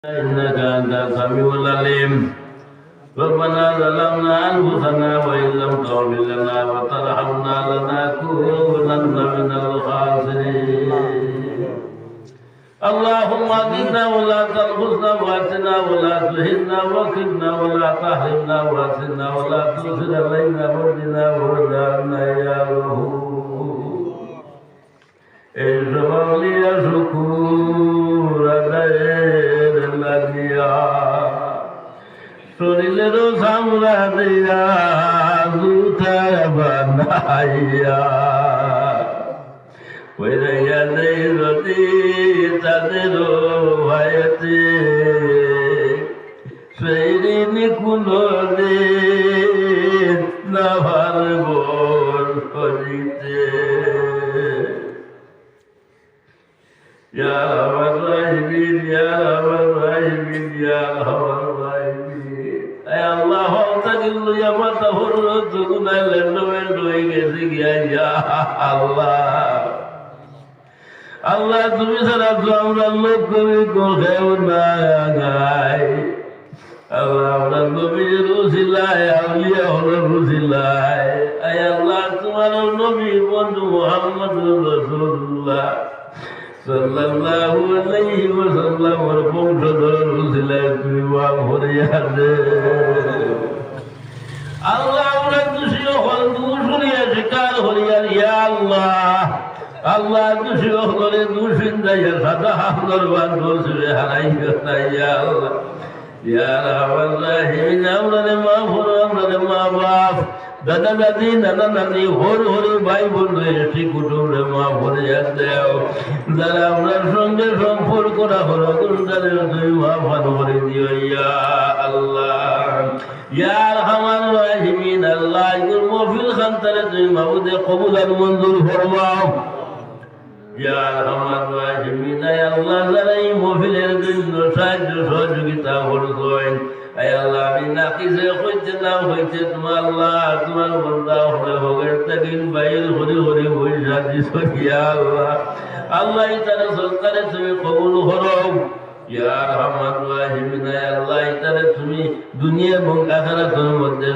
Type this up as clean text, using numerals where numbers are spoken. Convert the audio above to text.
إنك أنت السميع العليم ربنا ظلمنا أنفسنا وإن لم تغفر لنا وترحمنا لنكونن من الخاسرين اللهم اهدنا ولا تنقصنا واتنا ولا تهنا وكلنا ولا تحرمنا واتنا ولا تؤثر علينا وردنا وردنا يا رب اشرب لي شكور শরীরেরও সামরা দিয়া জুতা বানাইয়া ওইরাইয়া নেই রতি তাদেরও ভয়েতে সেই ঋণ কোনো দিন না পারব করিতে ইয়া রাব্বাল রাহিমিন ইয়া রাব্বাল রাহিমিন ইয়া রাব্বাল রাহিমিন ay Allah taqillu ya matahurru tuguna lenno hoi gese gya ya Allah Allah tumi sara to amra lok kori ko kheu na gai Allah amra nabi rusilai awliya holo rusilai ay Allah tumar nabi bondhu Muhammadur Rasulullah sallallahu alaihi wasallam और बंशधर रुसिलाई তুমি Wang হরিয়াদে আল্লাহ আমরা খুশি হল দুশুরিয়া শিকার হরিয়ার ইয়া আল্লাহ আল্লাহ খুশি হলে দুশিন্দা ইয়া সাদা দরবার দরসে হারাই না ইয়া আল্লাহ ইয়া রাব্বাল আমরা মা ফর আমরা মা বাপ দাদা দাদি নানা নানি হর হরি ভাই বন্ধু এসে কুটুমরে মা ভরে দেও যারা আপনার সঙ্গে সম্পর্ক রাখো তাদের তুমি মা ভালো করে দিও ইয়া আল্লাহ ইয়া রহমান রাহিমিন আল্লাহ ইগুর মহফিল খানতারে তুমি মাবুদে কবুল আর মঞ্জুর ফরমাও ইয়া রহমান রাহিমিন আল্লাহ যারা এই মহফিলের জন্য সাহায্য সহযোগিতা করছেন ay Allah minna kize khujte na hoyte tum Allah tumar banda hore hoger tagin bayil hori hori hoy jadi so ya Allah Allah itara sarkare tumi qabul koro ya rahman rahim ya Allah itara tumi dunya এবং আখিরাতের মধ্যে